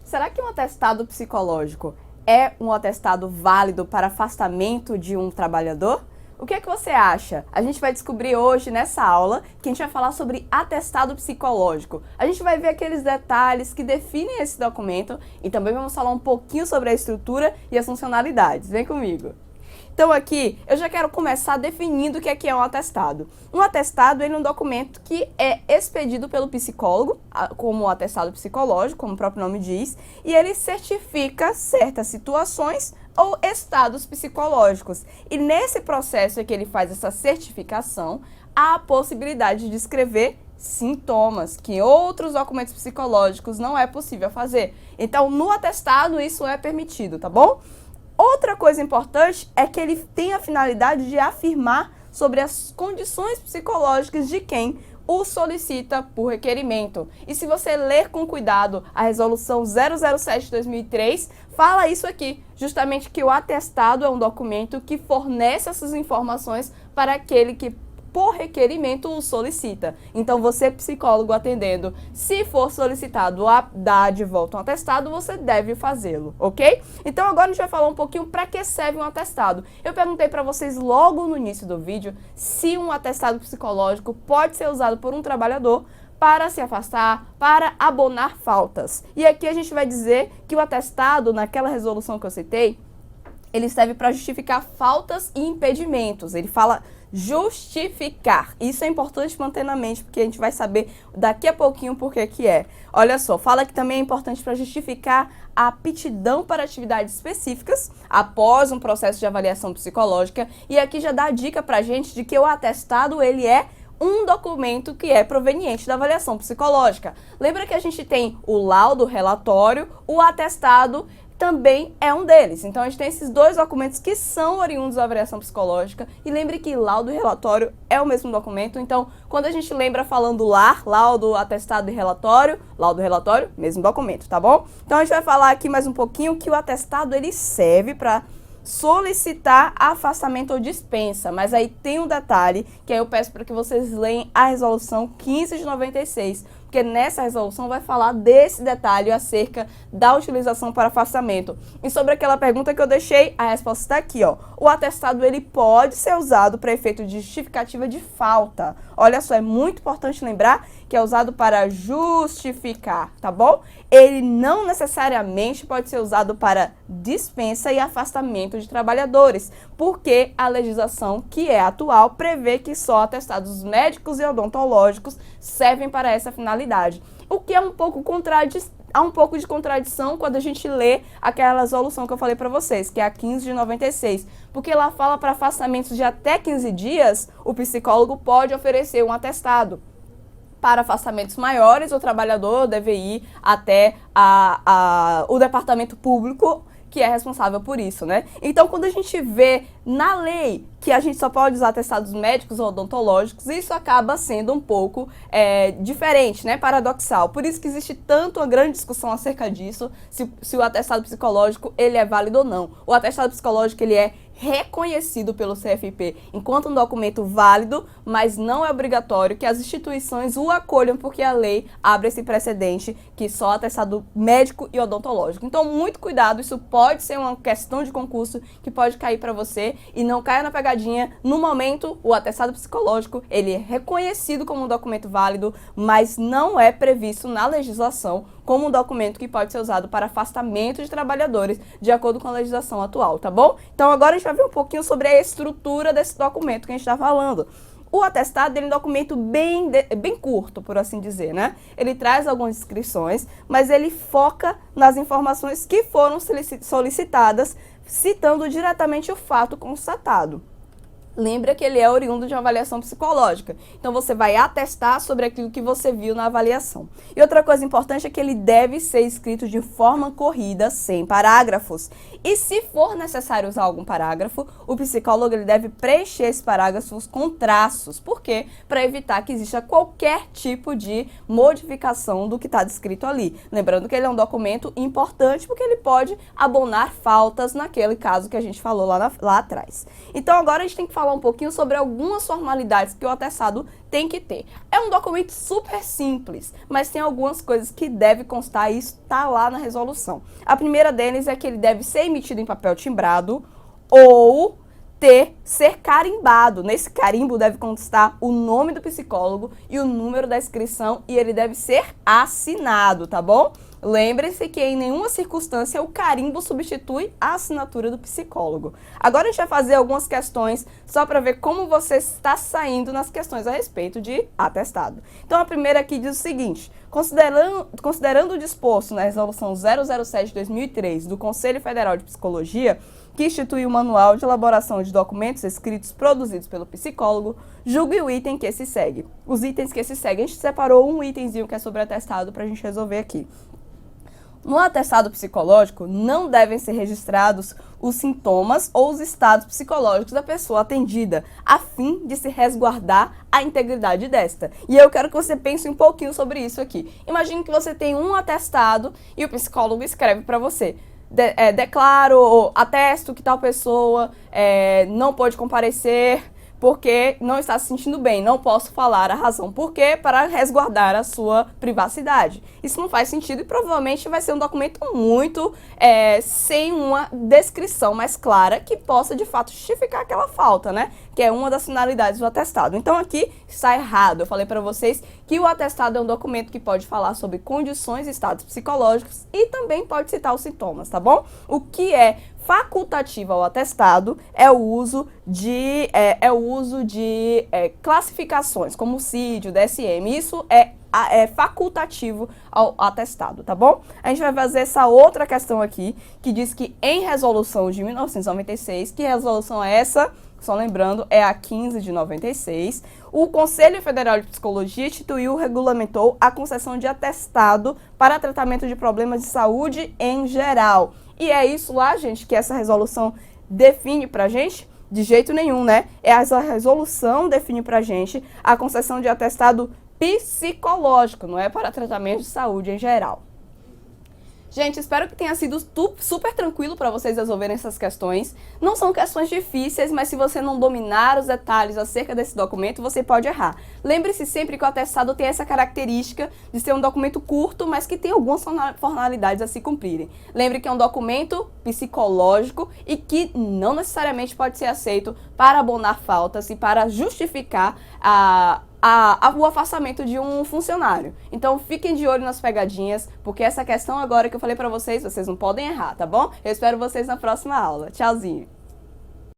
Será que um atestado psicológico é um atestado válido para afastamento de um trabalhador? O que é que você acha? A gente vai descobrir hoje nessa aula que a gente vai falar sobre atestado psicológico. A gente vai ver aqueles detalhes que definem esse documento e também vamos falar um pouquinho sobre a estrutura e as funcionalidades. Vem comigo! Então aqui, eu já quero começar definindo o que é um atestado. Um atestado ele é um documento que é expedido pelo psicólogo, como um atestado psicológico, como o próprio nome diz, e ele certifica certas situações ou estados psicológicos. E nesse processo que ele faz essa certificação, há a possibilidade de descrever sintomas que outros documentos psicológicos não é possível fazer. Então, no atestado, isso é permitido, tá bom? Outra coisa importante é que ele tem a finalidade de afirmar sobre as condições psicológicas de quem o solicita por requerimento. E se você ler com cuidado a resolução 007 de 2003, fala isso aqui, justamente que o atestado é um documento que fornece essas informações para aquele que por requerimento o solicita. Então você, psicólogo atendendo, se for solicitado a dar de volta um atestado, você deve fazê-lo, ok? Então agora a gente vai falar um pouquinho para que serve um atestado. Eu perguntei para vocês logo no início do vídeo se um atestado psicológico pode ser usado por um trabalhador para se afastar, para abonar faltas. E aqui a gente vai dizer que o atestado, naquela resolução que eu citei, ele serve para justificar faltas e impedimentos. Ele fala justificar. Isso é importante manter na mente, porque a gente vai saber daqui a pouquinho por que é. Olha só, fala que também é importante para justificar a aptidão para atividades específicas após um processo de avaliação psicológica. E aqui já dá a dica pra gente de que o atestado, ele é um documento que é proveniente da avaliação psicológica. Lembra que a gente tem o laudo, o relatório, o atestado também é um deles. Então a gente tem esses dois documentos que são oriundos da avaliação psicológica. E lembre que laudo e relatório é o mesmo documento. Então, quando a gente lembra falando laudo, atestado e relatório, laudo e relatório, mesmo documento, tá bom? Então a gente vai falar aqui mais um pouquinho que o atestado ele serve para solicitar afastamento ou dispensa, mas aí tem um detalhe que aí eu peço para que vocês leiam a resolução 15 de 96, porque nessa resolução vai falar desse detalhe acerca da utilização para afastamento. E sobre aquela pergunta que eu deixei, a resposta está aqui, ó. O atestado ele pode ser usado para efeito de justificativa de falta. Olha só, é muito importante lembrar que é usado para justificar, tá bom? Ele não necessariamente pode ser usado para dispensa e afastamento de trabalhadores, porque a legislação que é atual prevê que só atestados médicos e odontológicos servem para essa finalidade. O que é um pouco há um pouco de contradição quando a gente lê aquela resolução que eu falei para vocês, que é a 15 de 96, porque ela fala para afastamentos de até 15 dias, o psicólogo pode oferecer um atestado. Para afastamentos maiores, o trabalhador deve ir até o departamento público, que é responsável por isso, né? Então, quando a gente vê na lei que a gente só pode usar atestados médicos ou odontológicos, isso acaba sendo um pouco diferente, né? Paradoxal. Por isso que existe tanto uma grande discussão acerca disso, se o atestado psicológico ele é válido ou não. O atestado psicológico ele é reconhecido pelo CFP enquanto um documento válido, mas não é obrigatório que as instituições o acolham, porque a lei abre esse precedente que só atestado médico e odontológico. Então, muito cuidado, isso pode ser uma questão de concurso que pode cair para você e não caia na pegadinha. No momento, o atestado psicológico, ele é reconhecido como um documento válido, mas não é previsto na legislação como um documento que pode ser usado para afastamento de trabalhadores, de acordo com a legislação atual, tá bom? Então agora a gente vai ver um pouquinho sobre a estrutura desse documento que a gente está falando. O atestado ele é um documento bem curto, por assim dizer, né? Ele traz algumas descrições, mas ele foca nas informações que foram solicitadas, citando diretamente o fato constatado. Lembra que ele é oriundo de uma avaliação psicológica. Então, você vai atestar sobre aquilo que você viu na avaliação. E outra coisa importante é que ele deve ser escrito de forma corrida, sem parágrafos. E se for necessário usar algum parágrafo, o psicólogo ele deve preencher esses parágrafos com traços. Por quê? Para evitar que exista qualquer tipo de modificação do que está descrito ali. Lembrando que ele é um documento importante porque ele pode abonar faltas naquele caso que a gente falou lá atrás. Então, agora a gente tem que falar falar um pouquinho sobre algumas formalidades que o atestado tem que ter. É um documento super simples, mas tem algumas coisas que deve constar e isso está lá na resolução. A primeira deles é que ele deve ser emitido em papel timbrado ou ser carimbado. Nesse carimbo deve constar o nome do psicólogo e o número da inscrição e ele deve ser assinado, tá bom? Lembre-se que em nenhuma circunstância o carimbo substitui a assinatura do psicólogo. Agora a gente vai fazer algumas questões só para ver como você está saindo nas questões a respeito de atestado. Então a primeira aqui diz o seguinte: considerando o disposto na Resolução 007 de 2003 do Conselho Federal de Psicologia, que institui o Manual de Elaboração de Documentos Escritos produzidos pelo psicólogo, julgue o item que se segue. Os itens que se seguem, a gente separou um itemzinho que é sobre atestado para a gente resolver aqui. No atestado psicológico, não devem ser registrados os sintomas ou os estados psicológicos da pessoa atendida, a fim de se resguardar a integridade desta. E eu quero que você pense um pouquinho sobre isso aqui. Imagine que você tem um atestado e o psicólogo escreve para você: declaro ou atesto que tal pessoa não pode comparecer porque não está se sentindo bem, não posso falar a razão por quê para resguardar a sua privacidade. Isso não faz sentido e provavelmente vai ser um documento muito sem uma descrição mais clara que possa de fato justificar aquela falta, né? Que é uma das finalidades do atestado. Então aqui está errado. Eu falei para vocês que o atestado é um documento que pode falar sobre condições e estados psicológicos e também pode citar os sintomas, tá bom? O que é facultativo ao atestado é o uso de classificações, como o CID, o DSM. Isso é facultativo ao atestado, tá bom? A gente vai fazer essa outra questão aqui, que diz que em resolução de 1996, que resolução é essa? Só lembrando, é a 15 de 96, o Conselho Federal de Psicologia instituiu, regulamentou a concessão de atestado para tratamento de problemas de saúde em geral. E é isso lá, gente, que essa resolução define pra gente? De jeito nenhum, né? Essa resolução define pra gente a concessão de atestado psicológico, não é para tratamento de saúde em geral. Gente, espero que tenha sido super tranquilo para vocês resolverem essas questões. Não são questões difíceis, mas se você não dominar os detalhes acerca desse documento, você pode errar. Lembre-se sempre que o atestado tem essa característica de ser um documento curto, mas que tem algumas formalidades a se cumprirem. Lembre que é um documento psicológico e que não necessariamente pode ser aceito para abonar faltas e para justificar o afastamento de um funcionário. Então fiquem de olho nas pegadinhas, porque essa questão agora que eu falei pra vocês não podem errar, tá bom? Eu espero vocês na próxima aula. Tchauzinho!